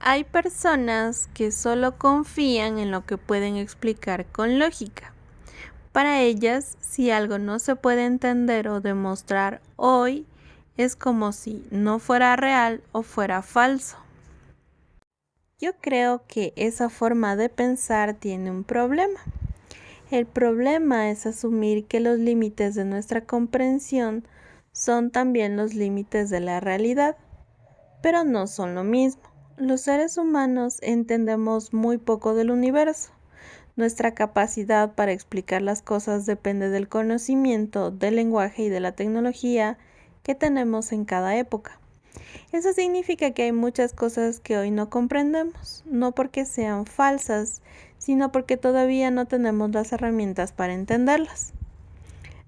Hay personas que solo confían en lo que pueden explicar con lógica. Para ellas, si algo no se puede entender o demostrar hoy, es como si no fuera real o fuera falso. Yo creo que esa forma de pensar tiene un problema. El problema es asumir que los límites de nuestra comprensión son también los límites de la realidad, pero no son lo mismo. Los seres humanos entendemos muy poco del universo. Nuestra capacidad para explicar las cosas depende del conocimiento, del lenguaje y de la tecnología que tenemos en cada época. Eso significa que hay muchas cosas que hoy no comprendemos, no porque sean falsas, sino porque todavía no tenemos las herramientas para entenderlas.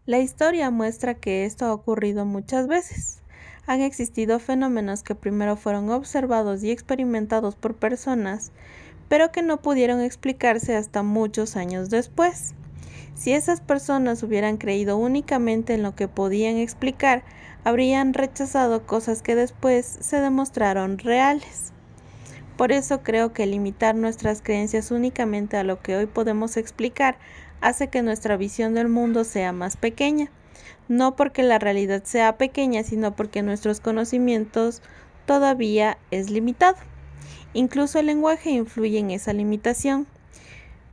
La historia muestra que esto ha ocurrido muchas veces. Han existido fenómenos que primero fueron observados y experimentados por personas, pero que no pudieron explicarse hasta muchos años después. Si esas personas hubieran creído únicamente en lo que podían explicar, habrían rechazado cosas que después se demostraron reales. Por eso creo que limitar nuestras creencias únicamente a lo que hoy podemos explicar hace que nuestra visión del mundo sea más pequeña. No porque la realidad sea pequeña, sino porque nuestros conocimientos todavía es limitado. Incluso el lenguaje influye en esa limitación.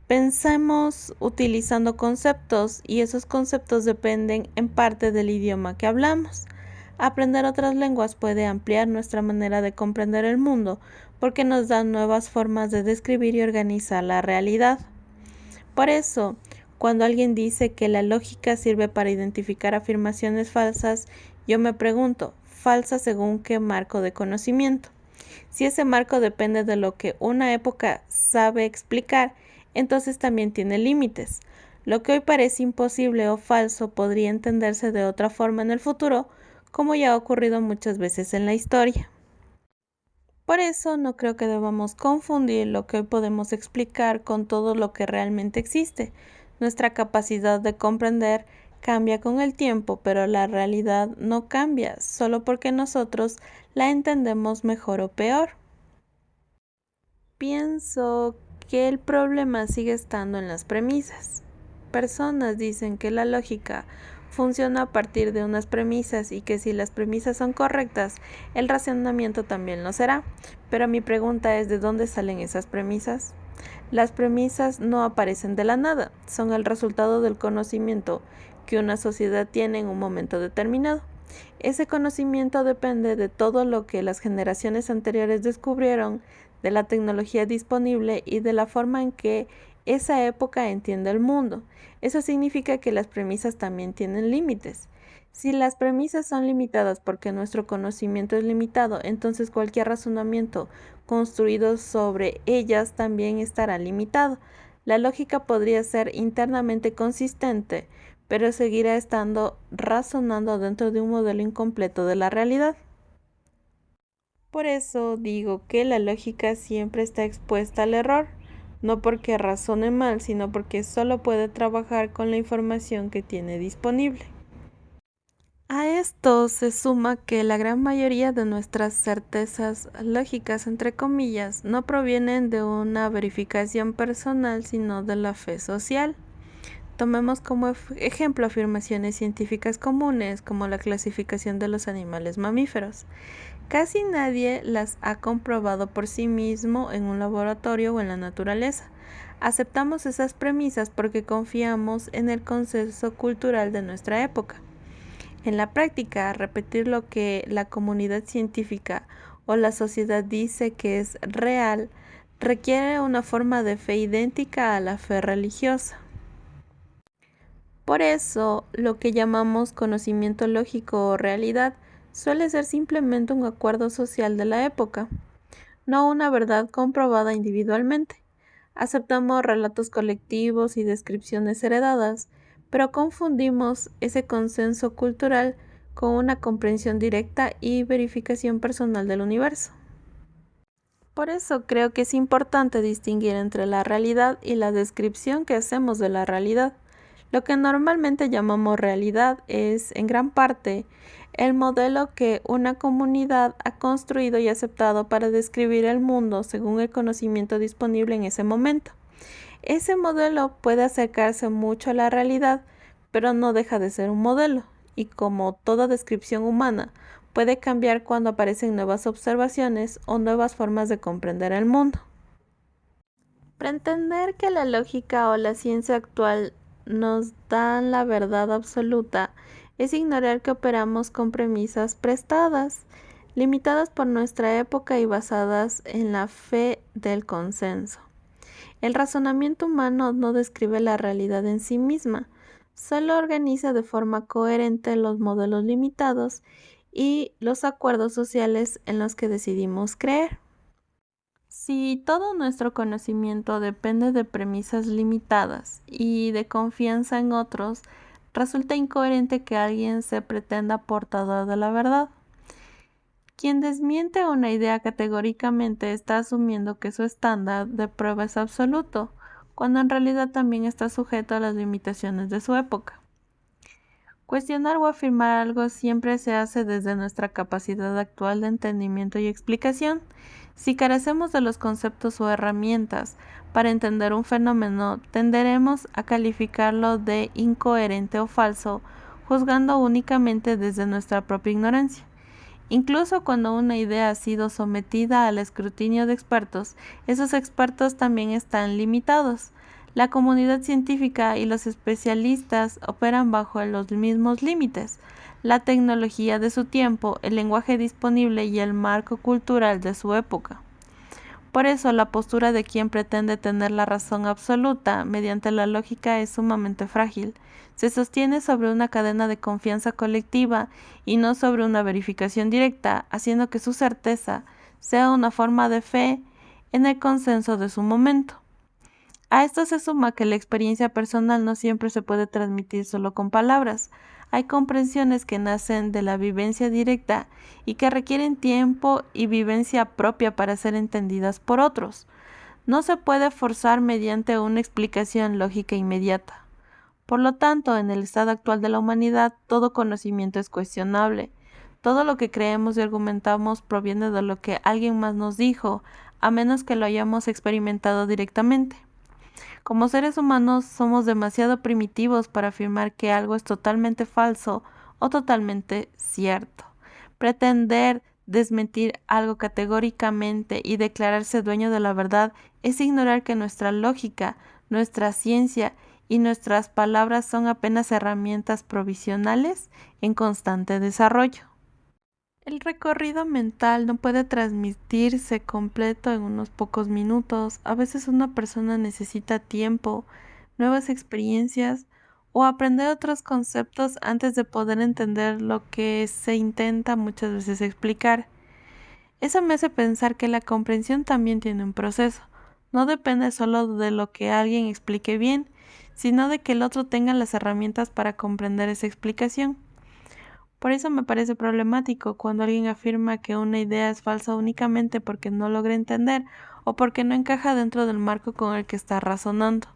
Pensamos utilizando conceptos y esos conceptos dependen en parte del idioma que hablamos. Aprender otras lenguas puede ampliar nuestra manera de comprender el mundo porque nos da nuevas formas de describir y organizar la realidad. Por eso, cuando alguien dice que la lógica sirve para identificar afirmaciones falsas, yo me pregunto, ¿falsa según qué marco de conocimiento? Si ese marco depende de lo que una época sabe explicar, entonces también tiene límites. Lo que hoy parece imposible o falso podría entenderse de otra forma en el futuro, como ya ha ocurrido muchas veces en la historia. Por eso no creo que debamos confundir lo que hoy podemos explicar con todo lo que realmente existe. Nuestra capacidad de comprender cambia con el tiempo, pero la realidad no cambia solo porque nosotros la entendemos mejor o peor. Pienso que el problema sigue estando en las premisas. Personas dicen que la lógica funciona a partir de unas premisas y que si las premisas son correctas, el razonamiento también lo será. Pero mi pregunta es, ¿de dónde salen esas premisas? Las premisas no aparecen de la nada, son el resultado del conocimiento que una sociedad tiene en un momento determinado. Ese conocimiento depende de todo lo que las generaciones anteriores descubrieron, de la tecnología disponible y de la forma en que esa época entiende el mundo. Eso significa que las premisas también tienen límites. Si las premisas son limitadas porque nuestro conocimiento es limitado, entonces cualquier razonamiento construido sobre ellas también estará limitado. La lógica podría ser internamente consistente, pero seguirá estando razonando dentro de un modelo incompleto de la realidad. Por eso digo que la lógica siempre está expuesta al error, no porque razone mal, sino porque solo puede trabajar con la información que tiene disponible. A esto se suma que la gran mayoría de nuestras certezas lógicas, entre comillas, no provienen de una verificación personal, sino de la fe social. Tomemos como ejemplo afirmaciones científicas comunes, como la clasificación de los animales mamíferos. Casi nadie las ha comprobado por sí mismo en un laboratorio o en la naturaleza. Aceptamos esas premisas porque confiamos en el consenso cultural de nuestra época. En la práctica, repetir lo que la comunidad científica o la sociedad dice que es real requiere una forma de fe idéntica a la fe religiosa. Por eso, lo que llamamos conocimiento lógico o realidad suele ser simplemente un acuerdo social de la época, no una verdad comprobada individualmente. Aceptamos relatos colectivos y descripciones heredadas, pero confundimos ese consenso cultural con una comprensión directa y verificación personal del universo. Por eso creo que es importante distinguir entre la realidad y la descripción que hacemos de la realidad. Lo que normalmente llamamos realidad es, en gran parte, el modelo que una comunidad ha construido y aceptado para describir el mundo según el conocimiento disponible en ese momento. Ese modelo puede acercarse mucho a la realidad, pero no deja de ser un modelo, y como toda descripción humana, puede cambiar cuando aparecen nuevas observaciones o nuevas formas de comprender el mundo. Pretender que la lógica o la ciencia actual nos dan la verdad absoluta es ignorar que operamos con premisas prestadas, limitadas por nuestra época y basadas en la fe del consenso. El razonamiento humano no describe la realidad en sí misma, solo organiza de forma coherente los modelos limitados y los acuerdos sociales en los que decidimos creer. Si todo nuestro conocimiento depende de premisas limitadas y de confianza en otros, resulta incoherente que alguien se pretenda portador de la verdad. Quien desmiente una idea categóricamente está asumiendo que su estándar de prueba es absoluto, cuando en realidad también está sujeto a las limitaciones de su época. Cuestionar o afirmar algo siempre se hace desde nuestra capacidad actual de entendimiento y explicación. Si carecemos de los conceptos o herramientas para entender un fenómeno, tenderemos a calificarlo de incoherente o falso, juzgando únicamente desde nuestra propia ignorancia. Incluso cuando una idea ha sido sometida al escrutinio de expertos, esos expertos también están limitados. La comunidad científica y los especialistas operan bajo los mismos límites, la tecnología de su tiempo, el lenguaje disponible y el marco cultural de su época. Por eso, la postura de quien pretende tener la razón absoluta mediante la lógica es sumamente frágil. Se sostiene sobre una cadena de confianza colectiva y no sobre una verificación directa, haciendo que su certeza sea una forma de fe en el consenso de su momento. A esto se suma que la experiencia personal no siempre se puede transmitir solo con palabras. Hay comprensiones que nacen de la vivencia directa y que requieren tiempo y vivencia propia para ser entendidas por otros. No se puede forzar mediante una explicación lógica inmediata. Por lo tanto, en el estado actual de la humanidad, todo conocimiento es cuestionable. Todo lo que creemos y argumentamos proviene de lo que alguien más nos dijo, a menos que lo hayamos experimentado directamente. Como seres humanos somos demasiado primitivos para afirmar que algo es totalmente falso o totalmente cierto. Pretender desmentir algo categóricamente y declararse dueño de la verdad es ignorar que nuestra lógica, nuestra ciencia y nuestras palabras son apenas herramientas provisionales en constante desarrollo. El recorrido mental no puede transmitirse completo en unos pocos minutos. A veces una persona necesita tiempo, nuevas experiencias o aprender otros conceptos antes de poder entender lo que se intenta muchas veces explicar. Eso me hace pensar que la comprensión también tiene un proceso. No depende solo de lo que alguien explique bien, sino de que el otro tenga las herramientas para comprender esa explicación. Por eso me parece problemático cuando alguien afirma que una idea es falsa únicamente porque no logra entender o porque no encaja dentro del marco con el que está razonando.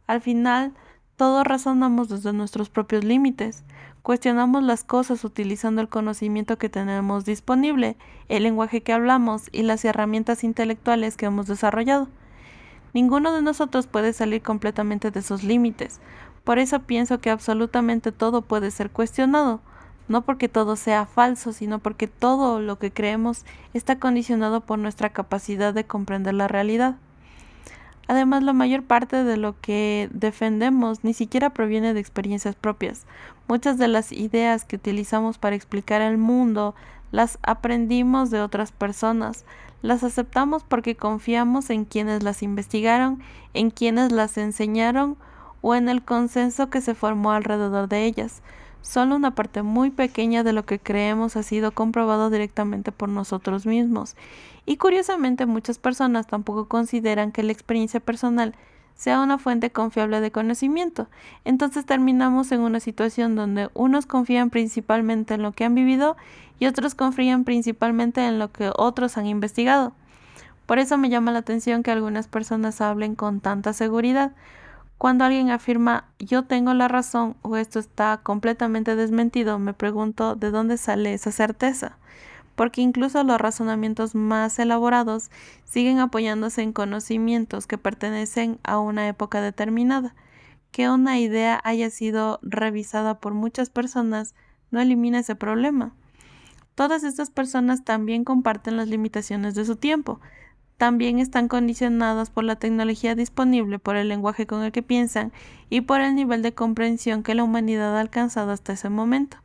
Al final, todos razonamos desde nuestros propios límites. Cuestionamos las cosas utilizando el conocimiento que tenemos disponible, el lenguaje que hablamos y las herramientas intelectuales que hemos desarrollado. Ninguno de nosotros puede salir completamente de esos límites. Por eso pienso que absolutamente todo puede ser cuestionado. No porque todo sea falso, sino porque todo lo que creemos está condicionado por nuestra capacidad de comprender la realidad. Además, la mayor parte de lo que defendemos ni siquiera proviene de experiencias propias. Muchas de las ideas que utilizamos para explicar el mundo las aprendimos de otras personas. Las aceptamos porque confiamos en quienes las investigaron, en quienes las enseñaron o en el consenso que se formó alrededor de ellas. Solo una parte muy pequeña de lo que creemos ha sido comprobado directamente por nosotros mismos. Y curiosamente muchas personas tampoco consideran que la experiencia personal sea una fuente confiable de conocimiento. Entonces terminamos en una situación donde unos confían principalmente en lo que han vivido y otros confían principalmente en lo que otros han investigado. Por eso me llama la atención que algunas personas hablen con tanta seguridad. Cuando alguien afirma yo tengo la razón o esto está completamente desmentido, me pregunto de dónde sale esa certeza, porque incluso los razonamientos más elaborados siguen apoyándose en conocimientos que pertenecen a una época determinada. Que una idea haya sido revisada por muchas personas no elimina ese problema. Todas estas personas también comparten las limitaciones de su tiempo. También están condicionadas por la tecnología disponible, por el lenguaje con el que piensan y por el nivel de comprensión que la humanidad ha alcanzado hasta ese momento.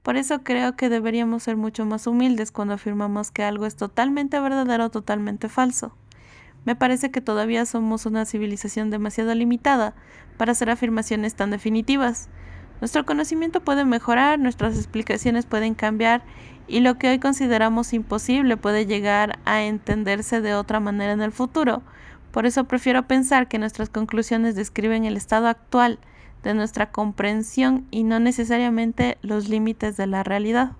Por eso creo que deberíamos ser mucho más humildes cuando afirmamos que algo es totalmente verdadero o totalmente falso. Me parece que todavía somos una civilización demasiado limitada para hacer afirmaciones tan definitivas. Nuestro conocimiento puede mejorar, nuestras explicaciones pueden cambiar y lo que hoy consideramos imposible puede llegar a entenderse de otra manera en el futuro. Por eso prefiero pensar que nuestras conclusiones describen el estado actual de nuestra comprensión y no necesariamente los límites de la realidad.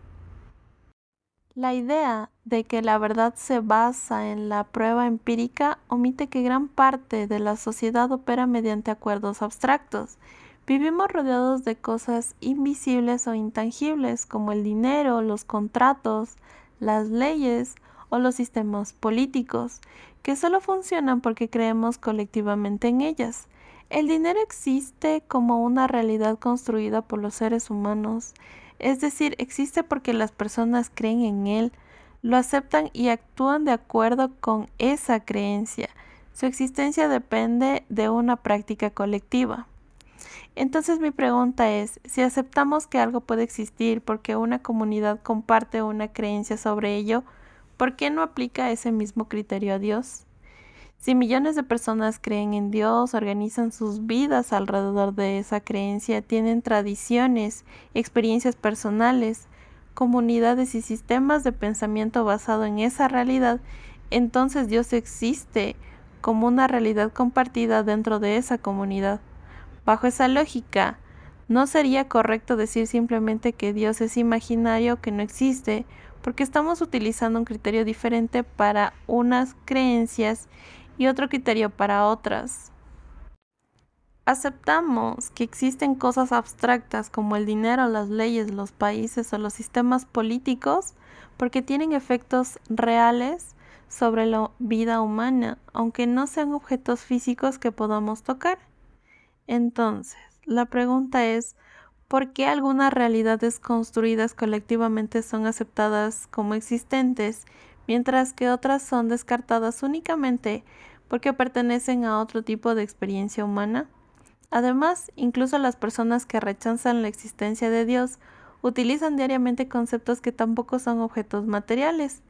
La idea de que la verdad se basa en la prueba empírica omite que gran parte de la sociedad opera mediante acuerdos abstractos. Vivimos rodeados de cosas invisibles o intangibles como el dinero, los contratos, las leyes o los sistemas políticos, que solo funcionan porque creemos colectivamente en ellas. El dinero existe como una realidad construida por los seres humanos. Es decir, existe porque las personas creen en él, lo aceptan y actúan de acuerdo con esa creencia. Su existencia depende de una práctica colectiva. Entonces mi pregunta es, si aceptamos que algo puede existir porque una comunidad comparte una creencia sobre ello, ¿por qué no aplica ese mismo criterio a Dios? Si millones de personas creen en Dios, organizan sus vidas alrededor de esa creencia, tienen tradiciones, experiencias personales, comunidades y sistemas de pensamiento basado en esa realidad, entonces Dios existe como una realidad compartida dentro de esa comunidad. Bajo esa lógica, no sería correcto decir simplemente que Dios es imaginario, que no existe, porque estamos utilizando un criterio diferente para unas creencias y otro criterio para otras. Aceptamos que existen cosas abstractas como el dinero, las leyes, los países o los sistemas políticos porque tienen efectos reales sobre la vida humana, aunque no sean objetos físicos que podamos tocar. Entonces, la pregunta es, ¿por qué algunas realidades construidas colectivamente son aceptadas como existentes, mientras que otras son descartadas únicamente porque pertenecen a otro tipo de experiencia humana? Además, incluso las personas que rechazan la existencia de Dios utilizan diariamente conceptos que tampoco son objetos materiales.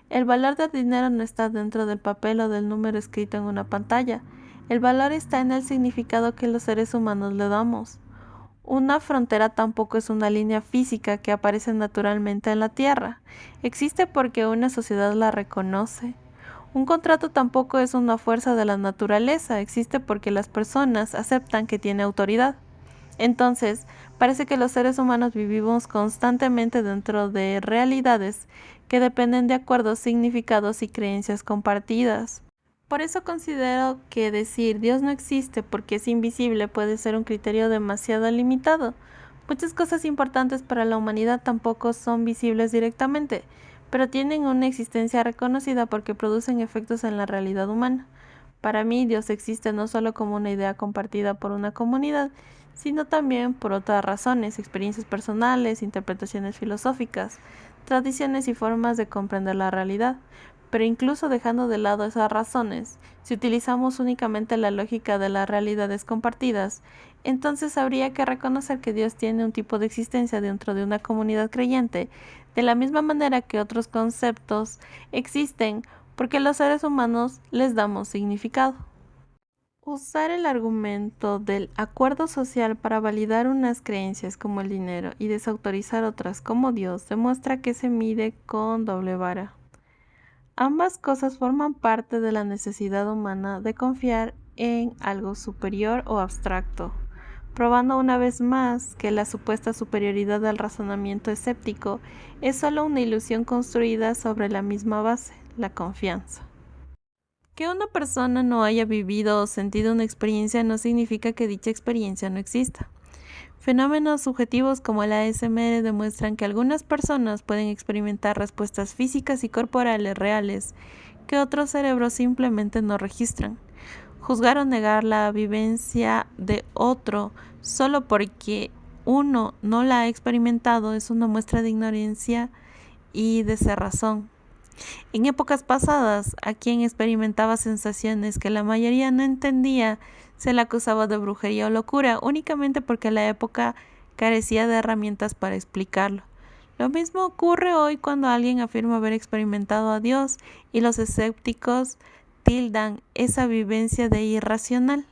El valor del dinero no está dentro del papel o del número escrito en una pantalla. El valor está en el significado que los seres humanos le damos. Una frontera tampoco es una línea física que aparece naturalmente en la Tierra. Existe porque una sociedad la reconoce. Un contrato tampoco es una fuerza de la naturaleza, existe porque las personas aceptan que tiene autoridad. Entonces, parece que los seres humanos vivimos constantemente dentro de realidades que dependen de acuerdos, significados y creencias compartidas. Por eso considero que decir Dios no existe porque es invisible puede ser un criterio demasiado limitado. Muchas cosas importantes para la humanidad tampoco son visibles directamente, pero tienen una existencia reconocida porque producen efectos en la realidad humana. Para mí, Dios existe no solo como una idea compartida por una comunidad, sino también por otras razones, experiencias personales, interpretaciones filosóficas, tradiciones y formas de comprender la realidad. Pero incluso dejando de lado esas razones, si utilizamos únicamente la lógica de las realidades compartidas, entonces habría que reconocer que Dios tiene un tipo de existencia dentro de una comunidad creyente, de la misma manera que otros conceptos existen porque los seres humanos les damos significado. Usar el argumento del acuerdo social para validar unas creencias como el dinero y desautorizar otras como Dios demuestra que se mide con doble vara. Ambas cosas forman parte de la necesidad humana de confiar en algo superior o abstracto, probando una vez más que la supuesta superioridad del razonamiento escéptico es solo una ilusión construida sobre la misma base, la confianza. Que una persona no haya vivido o sentido una experiencia no significa que dicha experiencia no exista. Fenómenos subjetivos como la ASMR demuestran que algunas personas pueden experimentar respuestas físicas y corporales reales que otros cerebros simplemente no registran. Juzgar o negar la vivencia de otro solo porque uno no la ha experimentado es una muestra de ignorancia y de cerrazón. En épocas pasadas, a quien experimentaba sensaciones que la mayoría no entendía, se le acusaba de brujería o locura únicamente porque la época carecía de herramientas para explicarlo. Lo mismo ocurre hoy cuando alguien afirma haber experimentado a Dios y los escépticos tildan esa vivencia de irracional.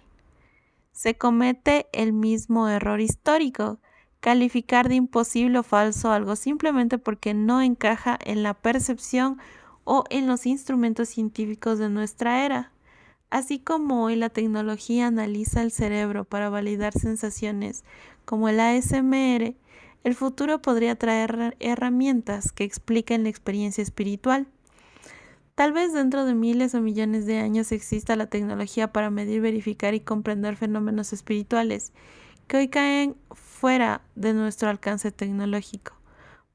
Se comete el mismo error histórico, calificar de imposible o falso algo simplemente porque no encaja en la percepción o en los instrumentos científicos de nuestra era. Así como hoy la tecnología analiza el cerebro para validar sensaciones como el ASMR, el futuro podría traer herramientas que expliquen la experiencia espiritual. Tal vez dentro de miles o millones de años exista la tecnología para medir, verificar y comprender fenómenos espirituales que hoy caen fuera de nuestro alcance tecnológico.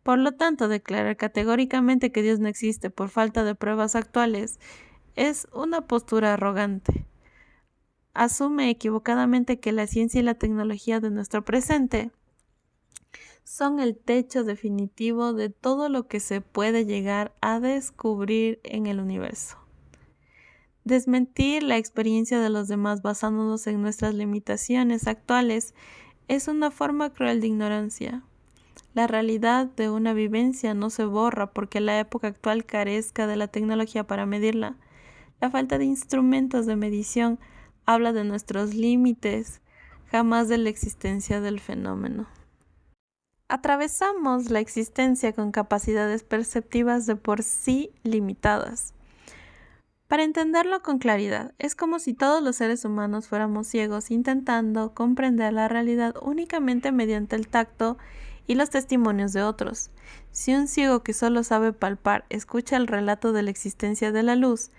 Por lo tanto, declarar categóricamente que Dios no existe por falta de pruebas actuales es una postura arrogante. Asume equivocadamente que la ciencia y la tecnología de nuestro presente son el techo definitivo de todo lo que se puede llegar a descubrir en el universo. Desmentir la experiencia de los demás basándonos en nuestras limitaciones actuales es una forma cruel de ignorancia. La realidad de una vivencia no se borra porque la época actual carezca de la tecnología para medirla. La falta de instrumentos de medición habla de nuestros límites, jamás de la existencia del fenómeno. Atravesamos la existencia con capacidades perceptivas de por sí limitadas. Para entenderlo con claridad, es como si todos los seres humanos fuéramos ciegos intentando comprender la realidad únicamente mediante el tacto y los testimonios de otros. Si un ciego que solo sabe palpar escucha el relato de la existencia de la luz,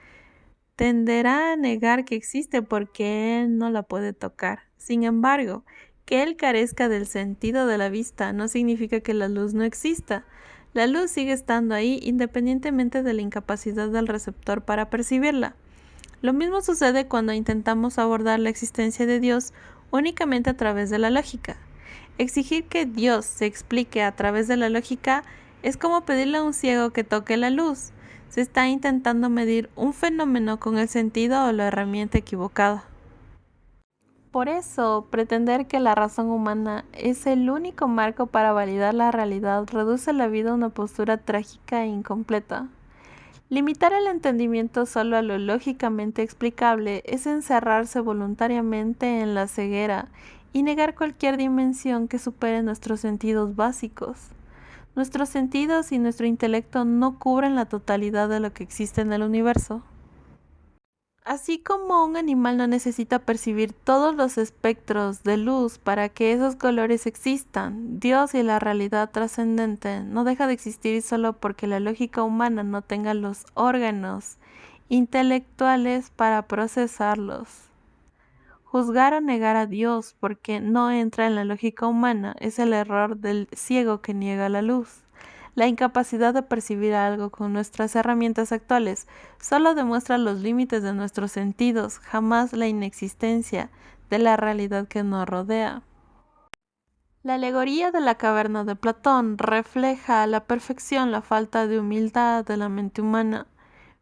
tenderá a negar que existe porque él no la puede tocar. Sin embargo, que él carezca del sentido de la vista no significa que la luz no exista. La luz sigue estando ahí independientemente de la incapacidad del receptor para percibirla. Lo mismo sucede cuando intentamos abordar la existencia de Dios únicamente a través de la lógica. Exigir que Dios se explique a través de la lógica es como pedirle a un ciego que toque la luz. Se está intentando medir un fenómeno con el sentido o la herramienta equivocada. Por eso, pretender que la razón humana es el único marco para validar la realidad reduce la vida a una postura trágica e incompleta. Limitar el entendimiento solo a lo lógicamente explicable es encerrarse voluntariamente en la ceguera y negar cualquier dimensión que supere nuestros sentidos básicos. Nuestros sentidos y nuestro intelecto no cubren la totalidad de lo que existe en el universo. Así como un animal no necesita percibir todos los espectros de luz para que esos colores existan, Dios y la realidad trascendente no deja de existir solo porque la lógica humana no tenga los órganos intelectuales para procesarlos. Juzgar o negar a Dios porque no entra en la lógica humana es el error del ciego que niega la luz. La incapacidad de percibir algo con nuestras herramientas actuales solo demuestra los límites de nuestros sentidos, jamás la inexistencia de la realidad que nos rodea. La alegoría de la caverna de Platón refleja a la perfección la falta de humildad de la mente humana.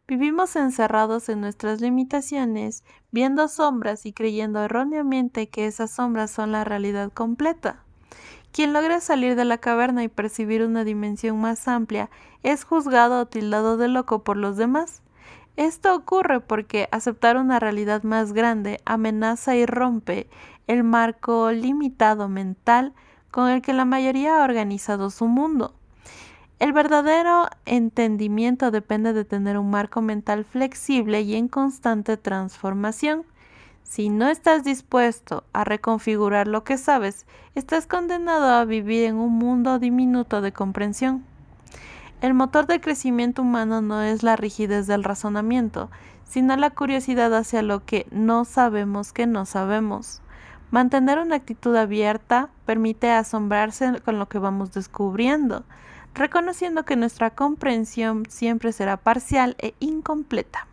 Vivimos encerrados en nuestras limitaciones, viendo sombras y creyendo erróneamente que esas sombras son la realidad completa. Quien logra salir de la caverna y percibir una dimensión más amplia es juzgado o tildado de loco por los demás. Esto ocurre porque aceptar una realidad más grande amenaza y rompe el marco limitado mental con el que la mayoría ha organizado su mundo. El verdadero entendimiento depende de tener un marco mental flexible y en constante transformación. Si no estás dispuesto a reconfigurar lo que sabes, estás condenado a vivir en un mundo diminuto de comprensión. El motor del crecimiento humano no es la rigidez del razonamiento, sino la curiosidad hacia lo que no sabemos que no sabemos. Mantener una actitud abierta permite asombrarse con lo que vamos descubriendo, reconociendo que nuestra comprensión siempre será parcial e incompleta.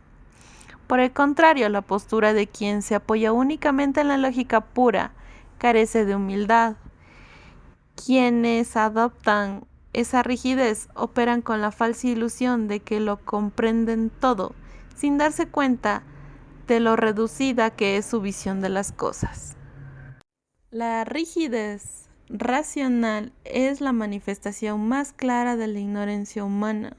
Por el contrario, la postura de quien se apoya únicamente en la lógica pura carece de humildad. Quienes adoptan esa rigidez operan con la falsa ilusión de que lo comprenden todo, sin darse cuenta de lo reducida que es su visión de las cosas. La rigidez racional es la manifestación más clara de la ignorancia humana.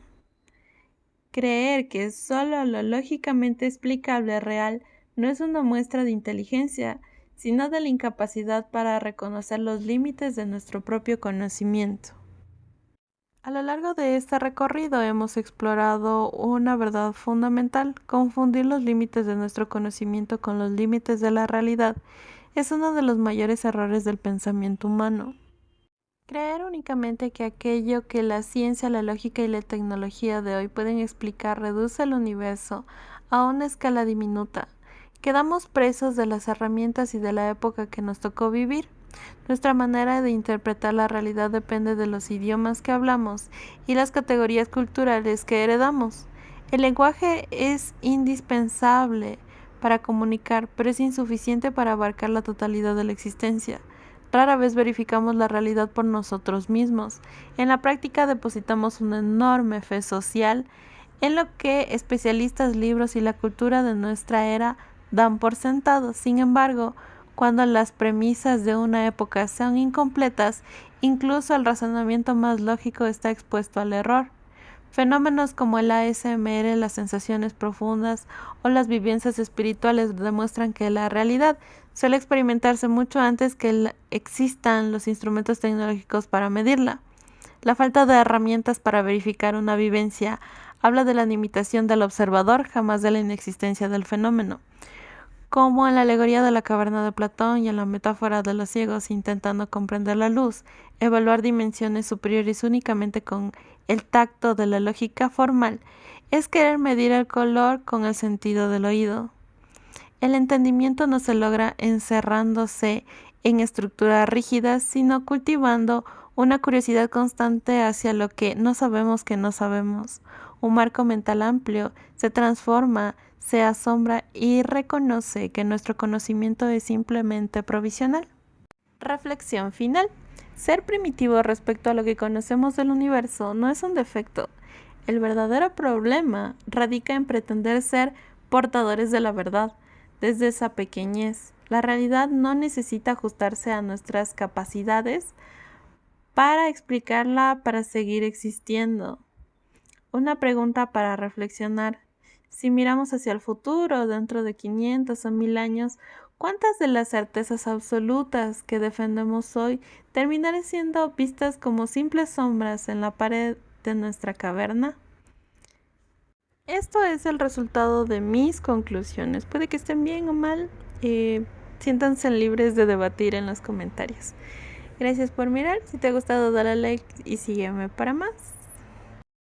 Creer que solo lo lógicamente explicable es real no es una muestra de inteligencia, sino de la incapacidad para reconocer los límites de nuestro propio conocimiento. A lo largo de este recorrido hemos explorado una verdad fundamental: confundir los límites de nuestro conocimiento con los límites de la realidad es uno de los mayores errores del pensamiento humano. Creer únicamente que aquello que la ciencia, la lógica y la tecnología de hoy pueden explicar reduce el universo a una escala diminuta. Quedamos presos de las herramientas y de la época que nos tocó vivir. Nuestra manera de interpretar la realidad depende de los idiomas que hablamos y las categorías culturales que heredamos. El lenguaje es indispensable para comunicar, pero es insuficiente para abarcar la totalidad de la existencia. Rara vez verificamos la realidad por nosotros mismos. En la práctica depositamos una enorme fe social en lo que especialistas, libros y la cultura de nuestra era dan por sentado. Sin embargo, cuando las premisas de una época sean incompletas, incluso el razonamiento más lógico está expuesto al error. Fenómenos como el ASMR, las sensaciones profundas o las vivencias espirituales demuestran que la realidad suele experimentarse mucho antes que existan los instrumentos tecnológicos para medirla. La falta de herramientas para verificar una vivencia habla de la limitación del observador, jamás de la inexistencia del fenómeno. Como en la alegoría de la caverna de Platón y en la metáfora de los ciegos intentando comprender la luz, evaluar dimensiones superiores únicamente con el tacto de la lógica formal es querer medir el color con el sentido del oído. El entendimiento no se logra encerrándose en estructuras rígidas, sino cultivando una curiosidad constante hacia lo que no sabemos que no sabemos. Un marco mental amplio se transforma, se asombra y reconoce que nuestro conocimiento es simplemente provisional. Reflexión final. Ser primitivo respecto a lo que conocemos del universo no es un defecto. El verdadero problema radica en pretender ser portadores de la verdad. Desde esa pequeñez, la realidad no necesita ajustarse a nuestras capacidades para explicarla, para seguir existiendo. Una pregunta para reflexionar. Si miramos hacia el futuro, dentro de 500 o 1000 años, ¿cuántas de las certezas absolutas que defendemos hoy terminarán siendo vistas como simples sombras en la pared de nuestra caverna? Esto es el resultado de mis conclusiones. Puede que estén bien o mal. Siéntanse libres de debatir en los comentarios. Gracias por mirar. Si te ha gustado, dale like y sígueme para más.